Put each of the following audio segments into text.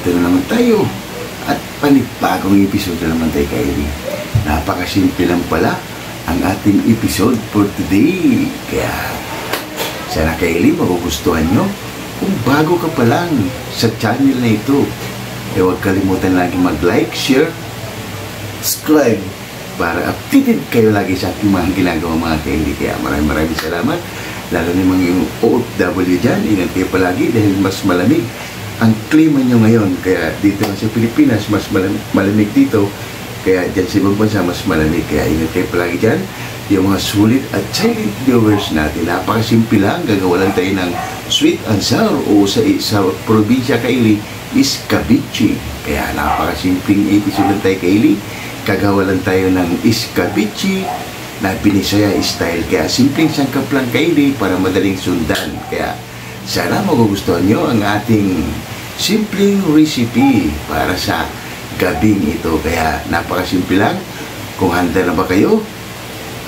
Nandito na naman tayo at panibagong episode na naman tayo kaili. Napakasimple lang pala ang ating episode for today. Kaya sana kaili magugustuhan nyo. Kung bago ka pa lang sa channel na ito, huwag kalimutan lagi mag-like, share, subscribe para updated kayo lagi sa ating mga ginagawa mga kaili. Kaya maraming salamat. Lalo na yung OFW dyan, ingat kayo palagi dahil mas malamig ang klima nyo ngayon. Kaya dito sa Pilipinas, mas malamig dito. Kaya dyan sa ibang bansa, mas malamig. Kaya ingat kayo palagi dyan. Yung mga sulit at silent viewers natin, napakasimple lang. Gagawa lang tayo ng sweet and sour o sa probinsya kaili is cabichi. Kaya napakasimpleng episode lang tayo kaili. Gagawa lang tayo ng iskabichi na Binisaya style. Kaya simpleng sangkap lang kaili para madaling sundan. Kaya sana magugustuhan nyo ang ating simpleng recipe para sa gabing ito. Kaya napakasimple lang. Kung handa na ba kayo,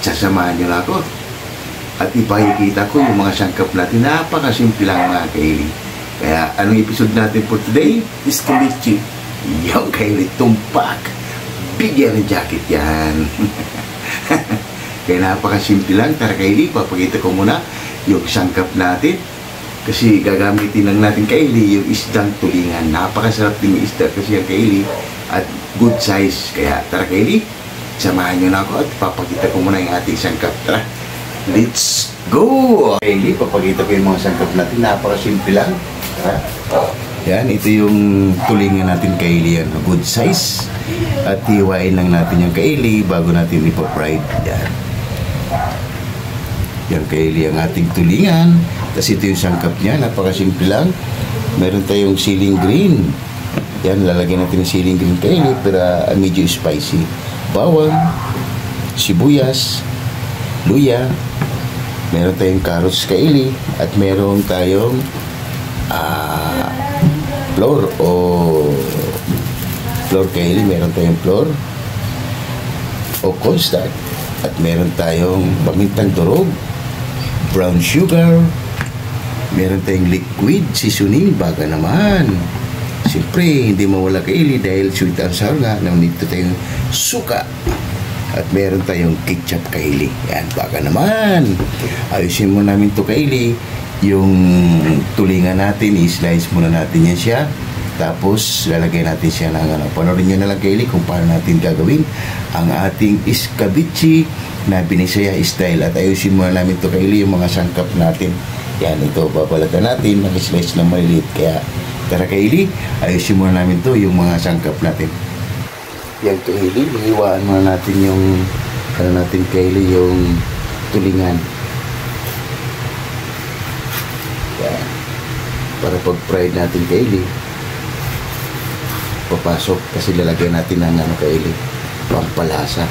sasamahan nyo na ako at ipakikita ko yung mga sangkap natin. Napakasimple lang mga kaili. Kaya anong episode natin for today? Iskabichi. Yung kaili, tumpak. Bigyan ng jacket yan. Kaya napakasimple lang. Tara kaili, papakita ko muna yung sangkap natin. Kasi gagamitin lang natin kaili yung isdang tulingan. Napakasarap din yung isda kasi yung kaili at good size. Kaya tara kaili, samahan nyo na ako at papakita ko muna yung ating sangkap. Tara, let's go! Kaili, papakita ko yung mga sangkap natin. Napakasimple lang. Tara. Yan, ito yung tulingan natin kaili. Yan, good size. At hiwain lang natin yung kaili bago natin ipa-fried. Yan. Yan kaili ang ating tulingan. Tapos ito yung sangkap niya. Napakasimple lang. Meron tayong ceiling green. Yan, lalagyan natin yung ceiling green kaili para medyo spicy. Bawang, sibuyas, luya. Meron tayong carrots kaili. At meron tayong flour o flour kaili. Meron tayong flour o cornstarch. At meron tayong pamintang durog, brown sugar, meron tayong liquid seasoning, baga naman. Siyempre, hindi mawala kaili dahil sweet and sour nga. Nandito tayong suka. At meron tayong ketchup kaili. Yan, baga naman. Ayusin mo namin to kaili. Yung tulingan natin, i-slice muna natin yan siya. Tapos, lalagay natin siya ng panorin nyo na lang kaili kung paano natin gagawin ang ating iskabichi na Binisaya style. At ayusin muna namin ito kaili yung mga sangkap natin. Yan, ito, babalatan natin, mag-slice ng maliliit. Kaya, tara kaili, ayusin muna namin ito yung mga sangkap natin. Yan kaili, hiwaan muna natin yung, natin kaili yung tulingan. Yan, para pag-fried natin kaili, papasok kasi lalagyan natin ng kaili, pampalasa.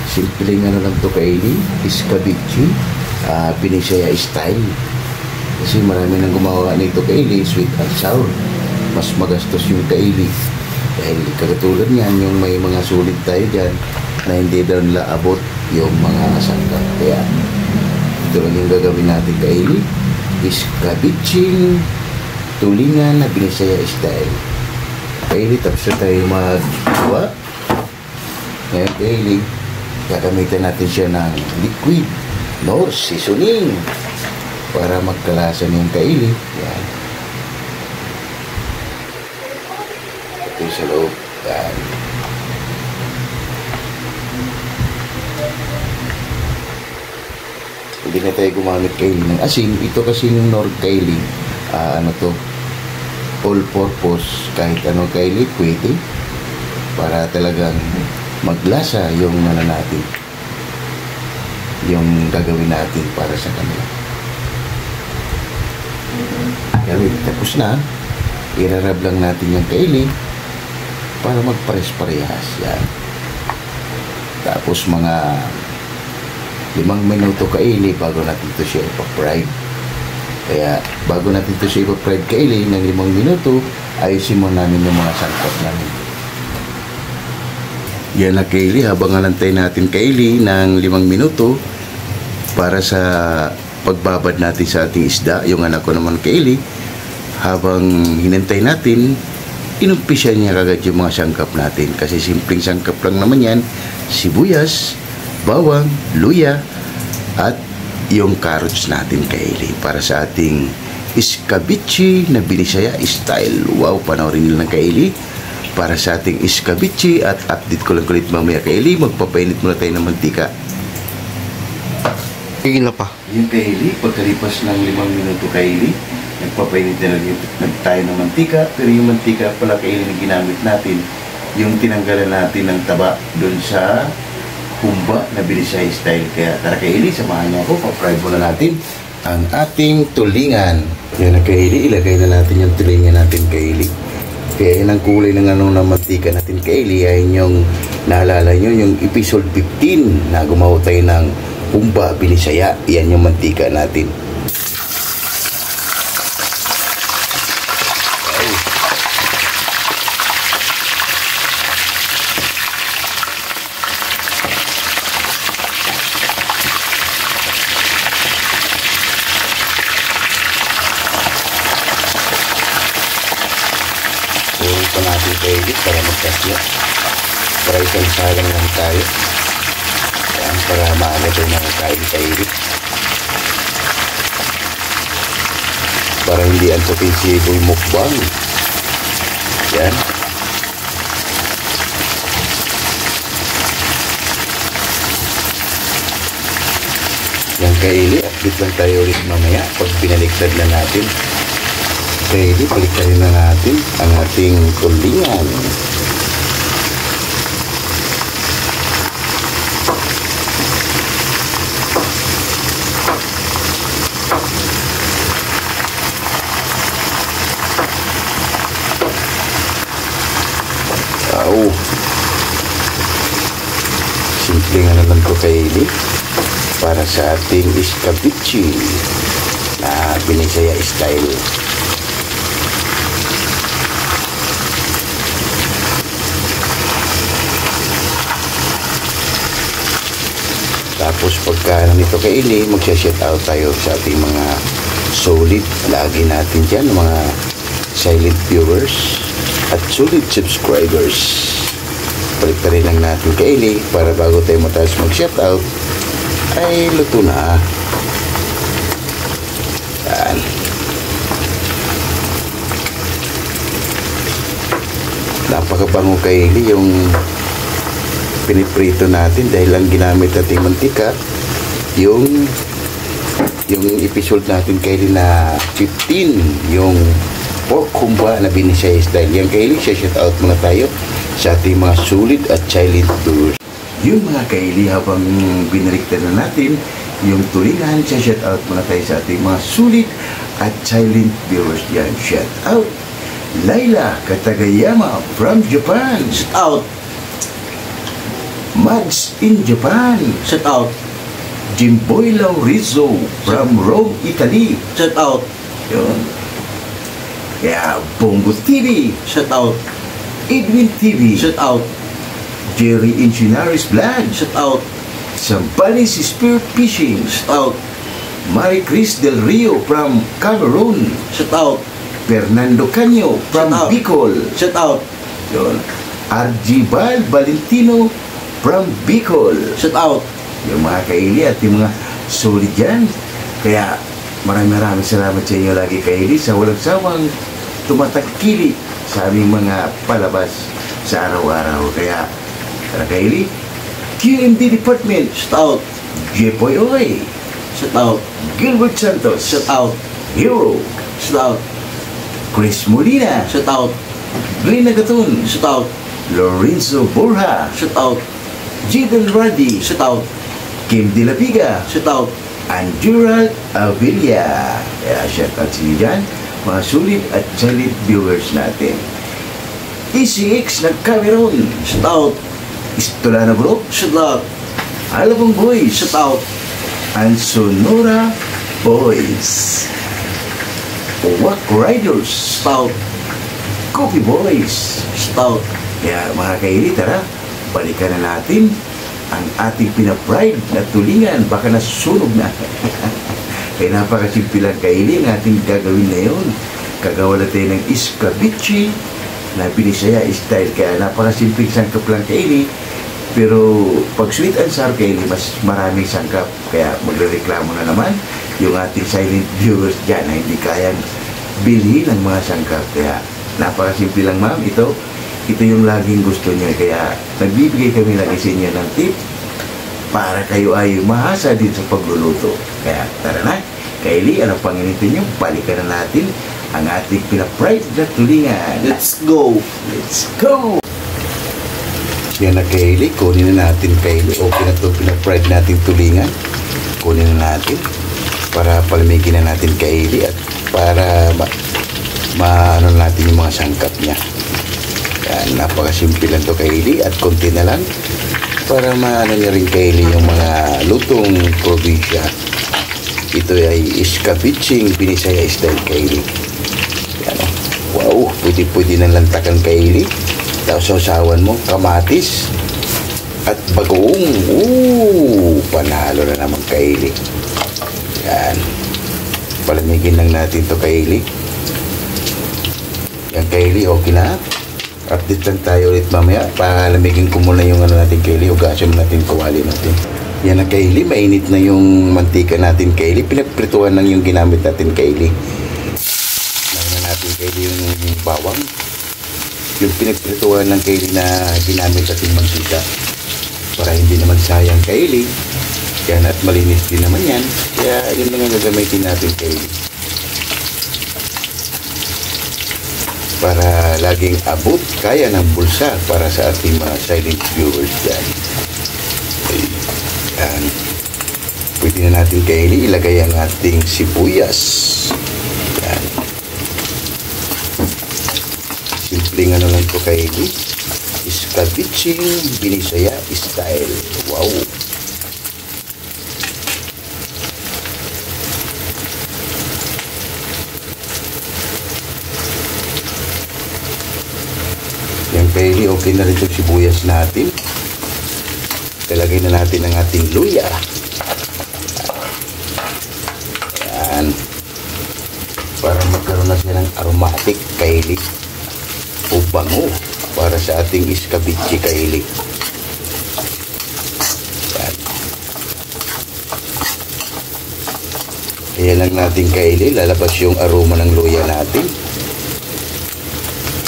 Simpleng lang to kaili, iskabichi, Binisaya style. Kasi marami nang gumawa nito kaili, sweet and sour. Mas magastos yung kaili. Dahil katulad niyan, yung may mga sulit tayo dyan na hindi daw nila abot yung mga sangkap. Kaya ito lang yung gagawin natin kaili, iskabichi tulingan na Binisaya style. Kaili, tapos na tayo magawa. Ngayon kaili, gagamitan natin siya ng liquid nor seasoning para magkalasa yung kaili. Yan. Ito yung sa loob. Yan. Hindi na tayo gumamit kaili ng asin. Ito kasi yung nor kaili, all purpose, kahit anong kaili pwede para talagang maglasa yung natin, yung gagawin natin para sa kanila. Kaya tapos na, irarab lang natin yung kaili para magpares-parehas. Yan. Tapos mga 5 minuto kaili bago natin ito siya ipa-fried. Kaya bago natin ito siya ipa-fried kaili ng 5 minuto, ayusin mo namin yung mga sangkap namin. Yan na kaili, habang alantay natin kaili ng 5 minuto para sa pagbabad natin sa ating isda. Yung anak ko naman Kaylee, habang hinantay natin, inumpisa niya kagad yung mga sangkap natin. Kasi simpleng sangkap lang naman yan. Sibuyas, bawang, luya, at yung carrots natin Kaylee. Para sa ating iskabichi na binisaya style. Wow, panoorin nyo lang Kaylee. Para sa ating iskabichi at update ko lang kulit mamaya Kaylee. Magpapainit muna tayo ng mantika. Higil pa. Yung Kaylee, pagkalipas ng 5 minuto Kaylee, nagpapainit na lang tayo ng mantika. Pero yung mantika pala Kaylee na ginamit natin, yung tinanggalan natin ng taba doon sa humba na binisaya style. Kaya tara Kaylee, samahan niyo ako. Pa-fry muna natin ang ating tulingan. Yan na Kaylee, ilagay na natin yung tulingan natin Kaylee. Kaya yan ang kulay ng ng mantika natin Kaylee. Ay yung naalala nyo yung episode 15 na gumawa tayo ng humba binisaya. Yan yung mantika natin. Puro pa natin Kaylee para magkasya. Para isang salang lang tayo. Yan, para maagad yung mga Kaylee. Para hindi antukin si Boy Mukbang. Yan. Yan Kaylee, update lang tayo ulit mamaya pag binaliktad na natin. Kaylee, baliktarin na natin ang ating tulingan. Simpleng ano lang to Kaylee para sa ating iskabichi na binisaya style. Tapos pagka nito Kaylee, magsha-shout out tayo sa ating mga solid, lagi natin dyan mga silent viewers at solid subscribers. Paliktarin lang natin Kaylee para bago tayo mataas mag-shoutout ay luto na. Yan. Napakabango Kaylee yung piniprito natin dahil lang ginamit natin mantika. Yung episode natin Kaylee na 15, yung pork humba na binisaya style. Yan Kaylee, shoutout muna tayo sa ating mga sulit at silent viewers. Yung mga Kaylee, habang binaliktad na natin yung tulingan, shout out muna tayo sa ating mga sulit at silent viewers. Yan, shout out Laila Katagayama from Japan. Shout out Mads in Japan. Shout out Jimboy Laurizzo from Rome, Italy. Shout out Yun. Kaya Bongo TV. Shout out Edwin TV. Shout out Jerry Enchinares Vlog. Shout out Sampalis Spear Fishing. Shout out Marie Chris Del Rio from Cameroon. Shout out Fernando Canyo from Shout out. Bicol. Shout out Yun. Argibal Valentino from Bicol. Shout out Yung mga Kaylee at yung mga solid dyan. Kaya maraming salamat sa inyo lagi Kaylee sa walang sawang tumatagkili sa aming mga palabas sa araw-araw. Kaya tara Kaylee, QMD Department. Shout out Jepoy Oy. Shout out Gilbert Santos. Shout out Hero. Shout out Chris Molina. Shout out Glenn Agatun. Shout out Lorenzo Borja. Shout out Jidan Radi. Shout out Kim De La Viga. Shout out and Gerald Avilla. Kaya shout out sa inyo dyan, mga sulit at solid viewers natin. ECX ng Cameroon. Shout out Istolano Group. Shout out Alabang Boys. Shout out And Sonora Boys. Wack Riders. Shout out Coffee Boys. Shout out Kaya mga Kaylee, tara, balikan na natin ang ating pinapride na tulingan. Baka nasunog na. Kaya napakasimple lang kaili ang ating gagawin ngayon. Gagawa natin ng escabeche na Binisaya style. Kaya napakasimple sangkap lang kaili. Pero pag sweet and sour kaili, mas maraming sangkap. Kaya magrereklamo na naman yung ating silent viewers dyan na hindi kayang bilhin ng mga sangkap. Kaya napakasimple lang ma'am. Ito yung laging gusto niya. Kaya nagbibigay kami lagi sa inyo ng tip para kayo ay mahasa din sa pagluluto. Kaya tara na, kaili, ano pang initin nyo? Balikan na natin ang ating pinapride na tulingan. Let's go! Let's go! Yan na kaili, kunin na natin kaili. Okay na ito pinapride natin tulingan. Kunin na natin para palamigin na natin kaili at para maano natin yung mga sangkap niya. Yan, napakasimple lang ito kaili at konti na lang para maano niya rin kaili yung mga lutong probinsya. Ito ay escabeche Binisaya style kaili. Yan, wow, pwede na lantakan kaili. Tapos sausawan mo kamatis at bagoong. Panalo na naman kaili. Yan, palamigin lang natin to kaili. Yan kaili, okay na. Update lang tayo ulit mamaya. Palamigin ko muna yung ano natin kaili. Hugasan natin, kawali natin. Yan na kaili. Mainit na yung mantika natin kaili. Pinagprituhan lang yung ginamit natin kaili. Lagyan na natin kaili yung bawang. Yung pinagprituhan ng kaili na ginamit natin mantika. Para hindi naman sayang kaili. Yan, at malinis din naman yan. Kaya yun lang ang gagamitin natin kaili. Para laging abot kaya ng bulsa para sa ating mga silent viewers dyan. Ayan. Pwede na natin kaili ilagay ang ating sibuyas. Ayan. Simpleng ano lang ito kaili. Escabeche Binisaya style. Wow! Yan kaili, okay na rin itong sibuyas natin. Ilagay na natin ang ating luya. Yan. Para magkaroon na siya ng aromatic kaili o bango para sa ating escabeche kaili. Yan. Kaya lang natin kaili, lalabas yung aroma ng luya natin.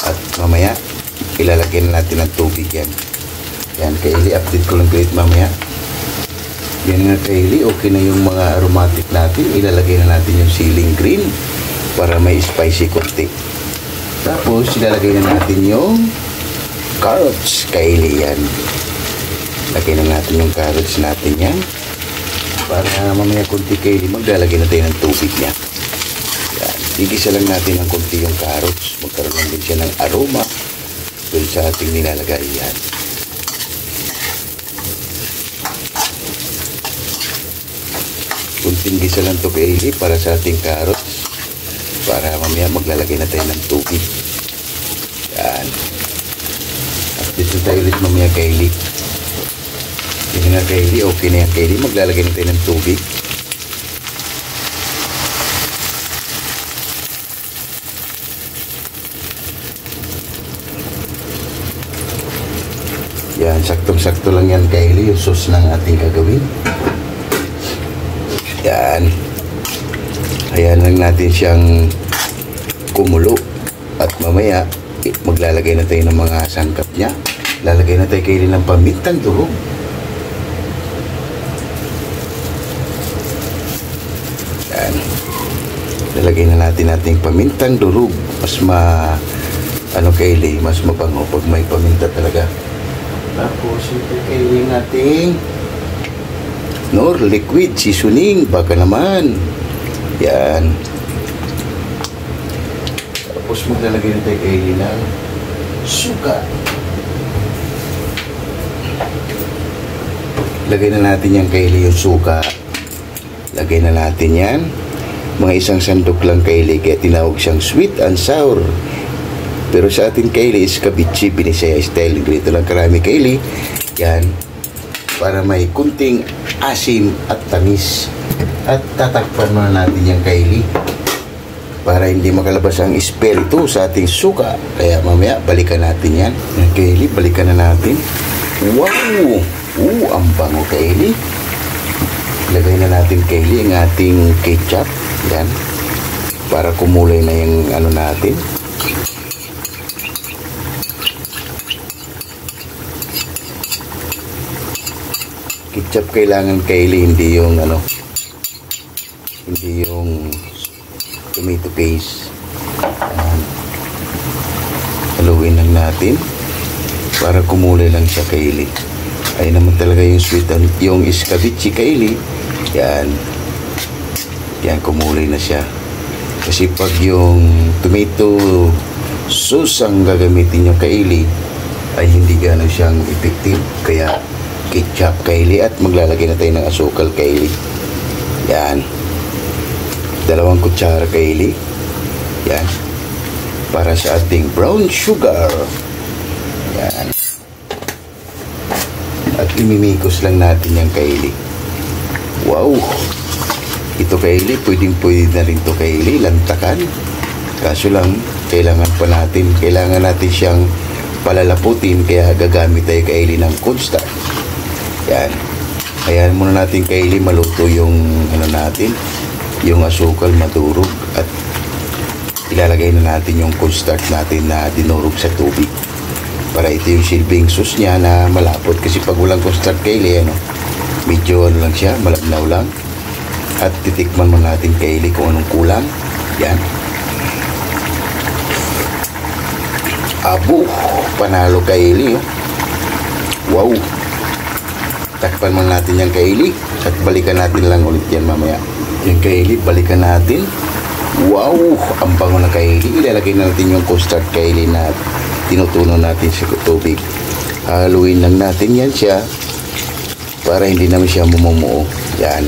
At mamaya, ilalagay na natin ang tubig yan. Yan, kaili, update ko lang kalit mamaya. Yan nga kaili, okay na yung mga aromatic natin. Ilalagay na natin yung ceiling green para may spicy konti. Tapos, ilalagay na natin yung carrots kaili yan. Lagay na natin yung carrots natin yan. Para mamaya konti kaili, maglalagay na tayo ng tubig niya. Yan, igisa lang natin ng konti yung carrots. Magkaroon lang din siya ng aroma doon sa ating nilalagay yan. Kunting gisa lang ito kaili para sa ating carrots. Para mamaya maglalagay na tayo ng tubig. Yan. Update na tayo ulit mamaya kaili. Yan nga kaili, okay na yan kaili. Maglalagay na tayo ng tubig. Yan, saktong-sakto lang yan kaili, yung sauce ng ating gagawin. Yan. Ayan lang natin siyang kumulo. At mamaya, maglalagay na tayo ng mga sangkap niya. Lalagay na tayo kaili ng pamintang durog. Yan. Lalagay na natin ating pamintang durog. Mas kaili, mas mabango pag may paminta talaga. Tapos, ito kaili natin Knorr liquid seasoning. Baka naman. Yan. Tapos, maglalagay na tayo kaili ng suka. Lagay na natin yan kaili yung suka. Lagay na natin yan. Mga isang sandok lang kaili. Kaya tinawag siyang sweet and sour. Pero sa atin kaili, escabeche Binisaya style. Ganito lang karami kaili. Yan. Para may kunting asim at tamis. At tatakpan muna natin yung kaili para hindi makalabas ang espiritu sa ating suka. Kaya mamaya balikan natin yan. Yung kaili, balikan na natin. Wow! Ang bango kaili. Lagay na natin kaili ang ating ketchup. Yan. Para kumulay na yung ano natin. Ketchup kailangan kaili, hindi yung ano, hindi yung tomato paste. Haluin lang natin para kumulay lang siya kaili. Ay naman talaga yung sweet, yung escabeche kaili. Yan. Yan, kumulay na siya. Kasi pag yung tomato sauce ang gagamitin yung kaili, ay hindi gano'n siyang effective. Kaya ketchup kaili at maglalagay na tayo ng asukal kaili. Yan. 2 kutsara kaili. Yan. Para sa ating brown sugar. Yan. At imimikos lang natin yung kaili. Wow! Ito kaili, pwede na rin ito kaili, lantakan. Kaso lang, kailangan natin siyang palalaputin, kaya gagamit tayo kaili ng cornstarch. Yan. Ayan muna natin kaili maluto yung ano natin, yung asukal madurog, at ilalagay na natin yung cornstarch natin na dinurog sa tubig. Para ito yung silbing sauce niya na malapot, kasi pag walang cornstarch kaili, ano, medyo ano lang siya, malabnaw lang. At titikman mo natin kaili kung anong kulang. Yan. Abo, panalo kaili, oh. Wow. Takpan mo natin yung kaili at balikan natin lang ulit yan mamaya. Yung kaili, balikan natin. Wow, ang bango na kaili. Ilalagay na natin yung cornstarch kaili na tinutunaw natin sa tubig. Haluin lang natin yan siya para hindi naman siya mumumuo. Yan.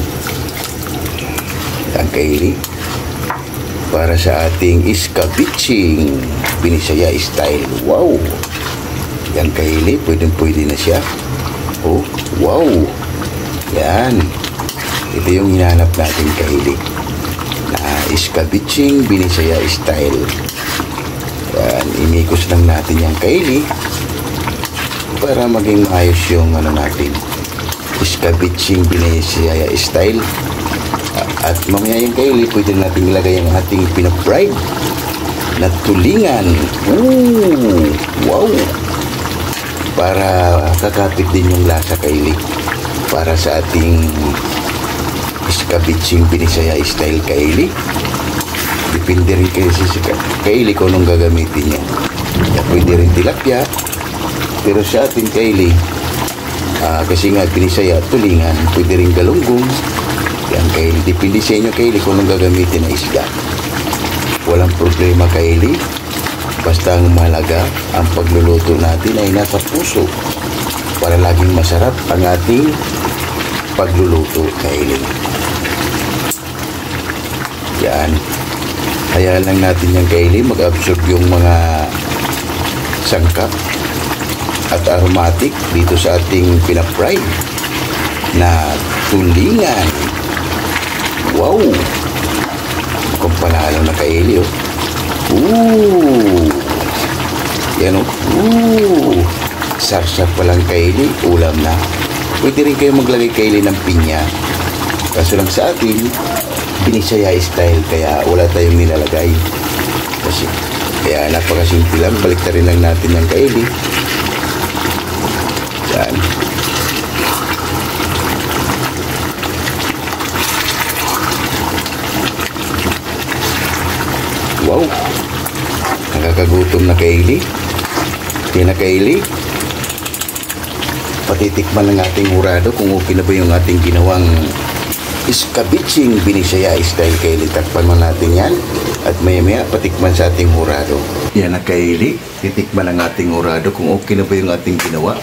Yan kaili. Para sa ating escabeche Binisaya style. Wow. Yan kaili, pwede na siya. Oh, wow. Yan. Ito yung hinahanap natin kaili. Na escabeche Binisaya style. Yan, imikos lang natin yung kaili para maging maayos yung ano natin, escabeche Binisaya style. At mamaya yung kaili, pwede natin ilagay ang ating pinafried na tulingan. Ooh, wow. Para kakapit din yung lasa kaili. Para sa ating escabeche Binisaya style kaili. Depende rin kayo sa kaili kung anong gagamitin niya. Pwede rin tilapia. Pero sa ating kaili, kasi nga Binisaya tulingan, pwede rin galunggong. Yan kaili, depende sa inyo kaili kung anong gagamitin na isda. Walang problema kaili. Basta ang mahalaga, ang pagluluto natin ay nasa puso para laging masarap ang ating pagluluto kaili. Yan. Hayaan lang natin yung kaili mag-absorb yung mga sangkap at aromatic dito sa ating pinafried na tulingan. Wow! Mukhang panalo na kaili, oh. Ooh! Yan, oh. Ooh! Sarsa pa lang kaili, ulam na. Pwede rin kayo maglagay kaili ng pinya. Kaso lang sa atin, Binisaya style, kaya wala tayong nilalagay. Kasi, kaya napakasimple lang. Balik na rin lang natin ng kaili. Yan. Wow! Nakakagutom na kaili. Yan na kaili. Patitikman ng ating hurado kung okay na ba yung ating ginawang escabeche Binisaya style kaili. Takpan mo natin yan. At maya-maya patikman sa ating hurado. Yan na kaili. Titikman ng ating hurado kung okay na ba yung ating ginawa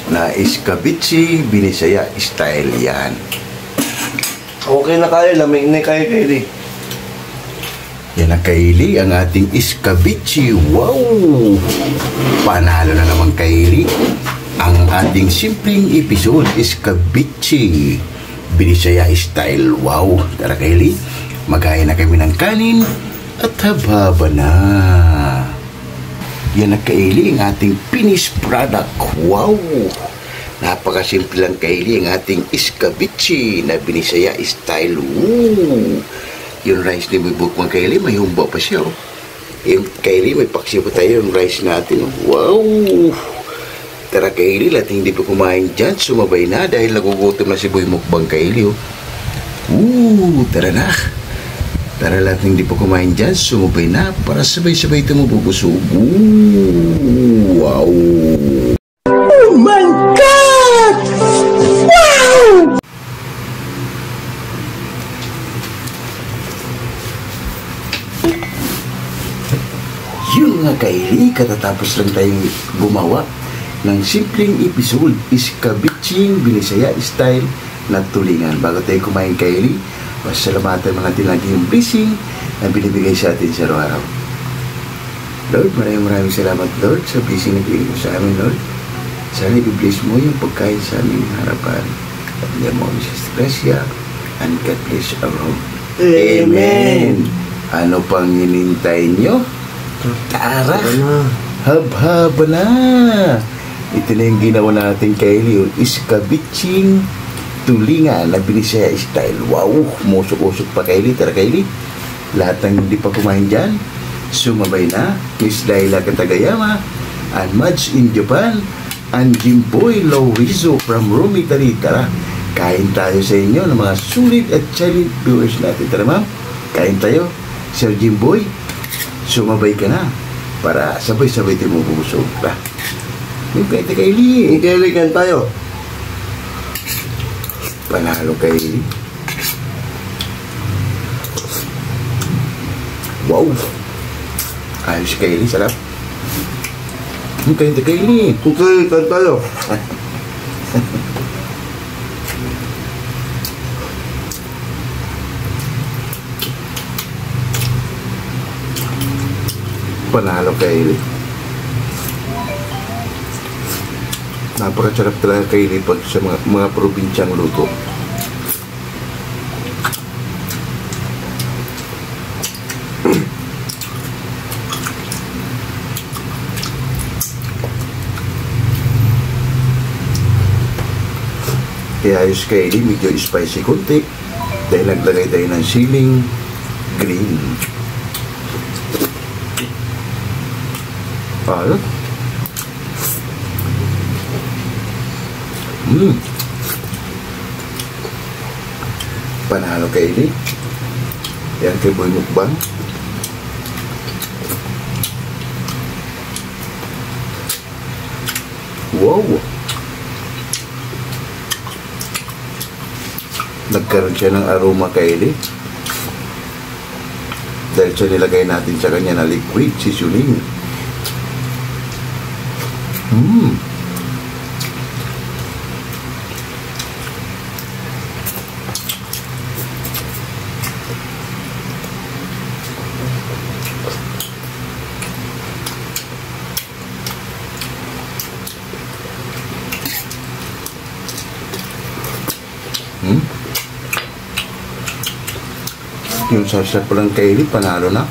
na escabeche Binisaya style. Yan. Okay na kayo, lamig na kayo kaili. Yan ang kaili, ang ating escabeche. Wow! Panalo na naman kaili. Ang ating simpleng episode, escabeche Binisaya style. Wow! Tara Kylie, magkaya na kami ng kanin at haba na. Yan na Kylie, ang ating finished product. Wow! Napakasimple lang Kylie, ang ating escabeche na Binisaya style. Woo! Yung rice ni Bukbang Kylie, may humba pa siya. Yung Kylie, may paksi pa tayo yung rice natin. Wow! Tara Kylie, lahat hindi pa kumain dyan, sumabay na dahil nagugutom na si Boy Mukbang Kylie. Tara na. Tara lahat hindi pa kumain dyan, sumabay na para sabay-sabay ito mabubusog. Wow! Oh my God! Wow! Yun nga Kylie, katatapos lang tayong gumawa ng simpleng episode, Escabeching Binisaya style na tulingan. Bago tayo kumain Kylie, pasalamatan mo natin lagi yung blessing na binibigay sa atin sa araw-araw. Lord, maraming salamat Lord sa blessing na binigay mo sa amin Lord. Sana i-bless mo yung pagkain sa aming harapan. At niya mo ang Gracia and God bless our home. Amen! Ano pang hinintay nyo? Tara! Hab-haba na! Ito na yung ginawa natin Kylie, escabeching tulingan na Binisaya style. Wow! Musok-usok pa Kylie. Tara Kylie, lahat ng hindi pa kumain dyan, sumabay na. Miss Laila Katagayama and Mads in Japan and Jimboy Laurizo from Rome, Italy. Tara, kain tayo sa inyo ng mga sulit at silent viewers natin. Tara ma'am, kain tayo. Sir Jimboy, sumabay ka na para sabay-sabay tayo mabusog. Yung kahit Kylie. Kylie, kan tayo. Panalo Kylie. Wow! Ayos Kylie, sarap. Yung kahit Kylie. Kylie, kan tayo. Panalo Kylie. Napakasarap talaga Kylie pag sa mga probinsyang luto. Kaya ayos Kylie, medyo spicy konti dahil naglagay tayo ng siling green. Ano? Panalo Kylie. Yan kay Boy Mukbang. Wow! Nagkaroon siya ng aroma Kylie dahil siya nilagay natin sa kanya na liquid seasoning. Yung sarsa pa lang Kylie, panalo na.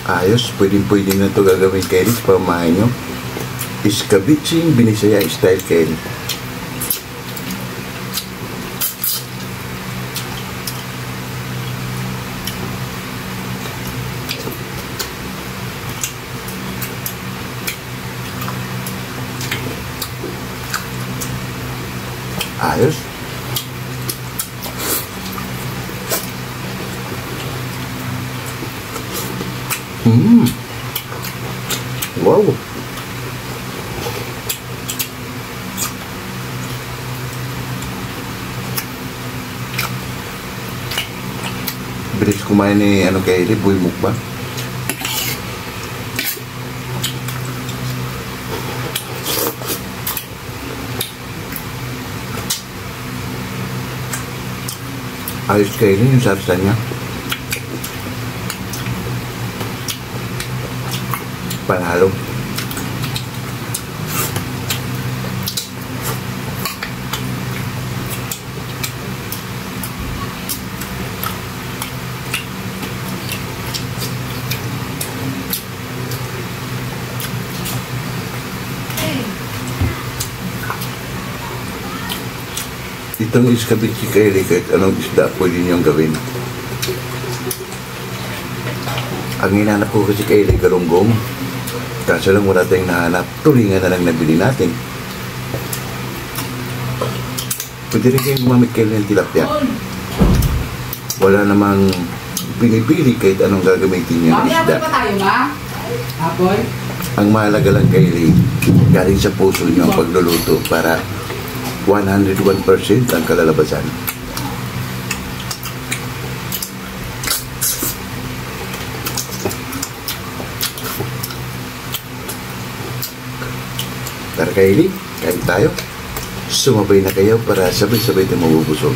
Ayos, pwede na ito gagawin Kylie sa pamahay nyo. Escabeching Binisaya style Kylie. Ayos. Wow. Bilis kumain ni Kylie, Boy Mukbang. Ayos kayo rin yung sarsa niya. Panalo. Itong iskabitsi kaili, kahit anong isda pwede niyong gawin. Ang hinanap ko kasi kaili, garunggong. Kaso lang wala tayong nahanap. Tulingan na lang nabili natin. Pwede rin kayong gumamit kaili ng tilapia. Wala namang pinipili kahit anong gagamitin niyo ng isda. Apple pa tayo, ma? Apple? Ang mahalaga lang kaili, galing sa puso niyo ang pagluluto para 101% ang kalalabasan. Tara kaili, kain tayo. Sumabay na kayo para sabay-sabay tayo mabubusog.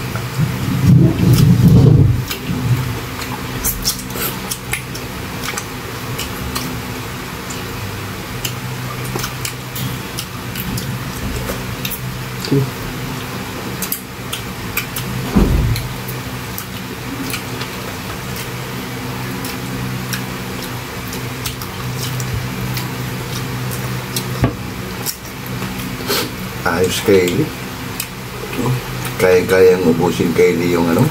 Ayos kaili. Kaya-kayang ubusin kaili yung ano.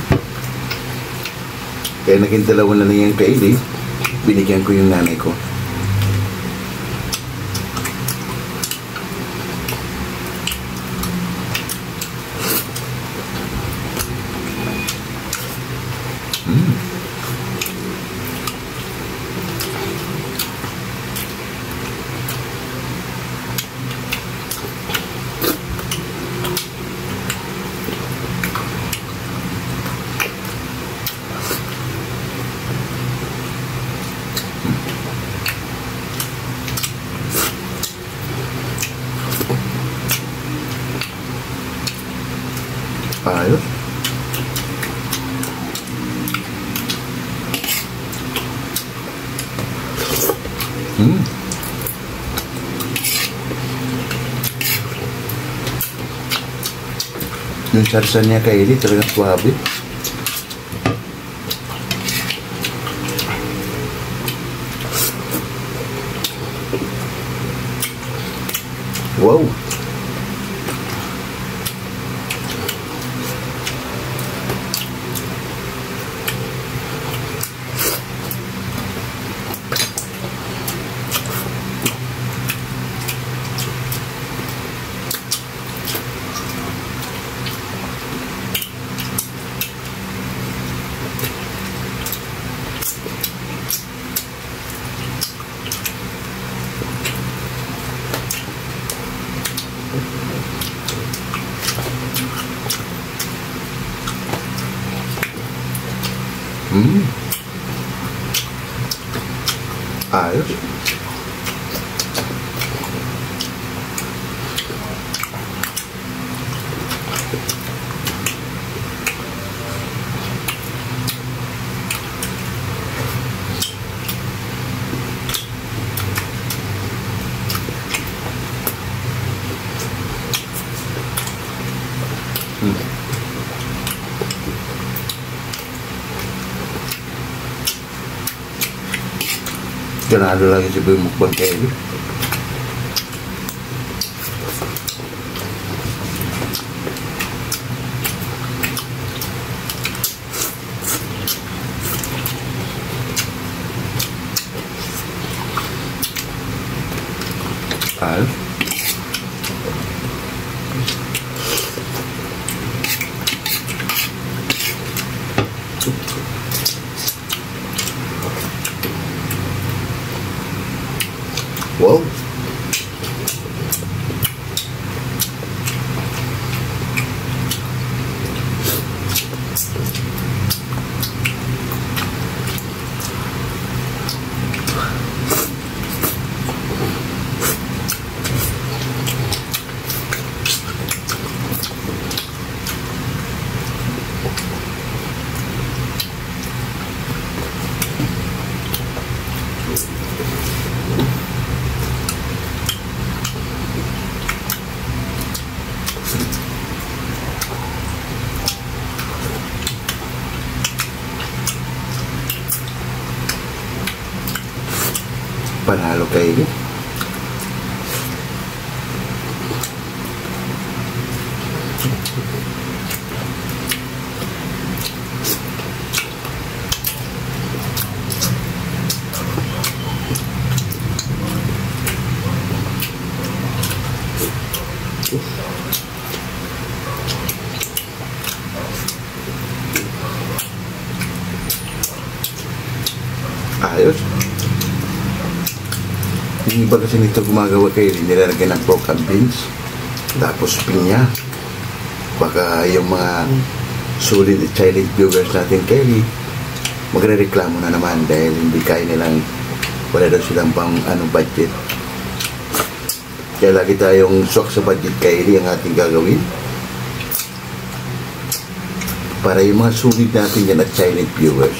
Kaya naging dalawa na lang yung kaili. Binigyan ko yung nanay ko. Ayos. Yung sarsa niya kaili talagang suwabe. Wow. Ayos. Ganado lagi si Boy mukbang kaili. Ayos. Wow. Panalo kayo. Ayos. Yung iba kasi nito gumagawa kayo, nilalagyan ng pork and beans, tapos pinya. Baka yung mga solid silent viewers natin, Kelly, magre-reklamo na naman dahil hindi kaya nilang, wala daw silang pang budget. Kaya lagi tayong swak sa budget, Kelly, ang ating gagawin. Para yung mga solid natin yan at silent viewers,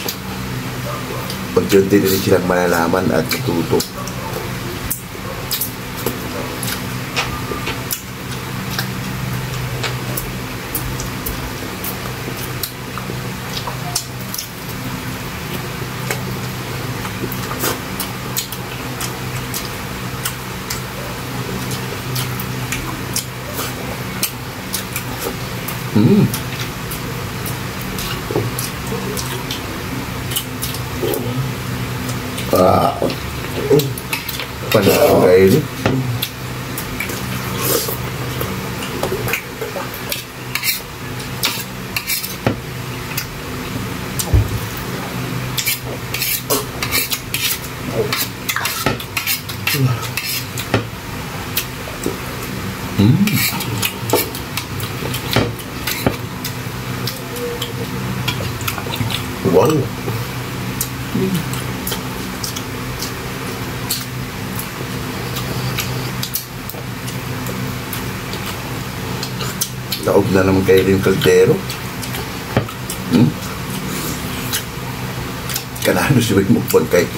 pag-unti rin silang malalaman at tututo. Panalo kayo. Wow. Laog na naman kayo yung kaldero. Kanano siya may mukbang kayo.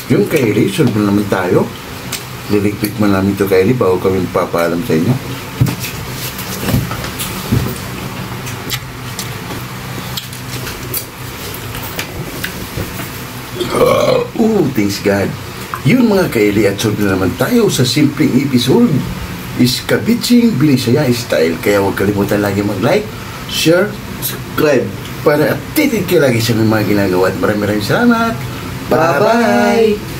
Yung Kylie, solve na naman tayo. Liligpit man namin ito, Kylie, bago kami papaalam sa inyo. Thanks God. Yun mga Kylie, at solve na naman tayo sa simpleng episode. Is Kabitsing Binisaya Style. Kaya huwag kalimutan lagi mag-like, share, subscribe para updated kayo lagi sa mga ginagawa. At maraming salamat. Bye-bye!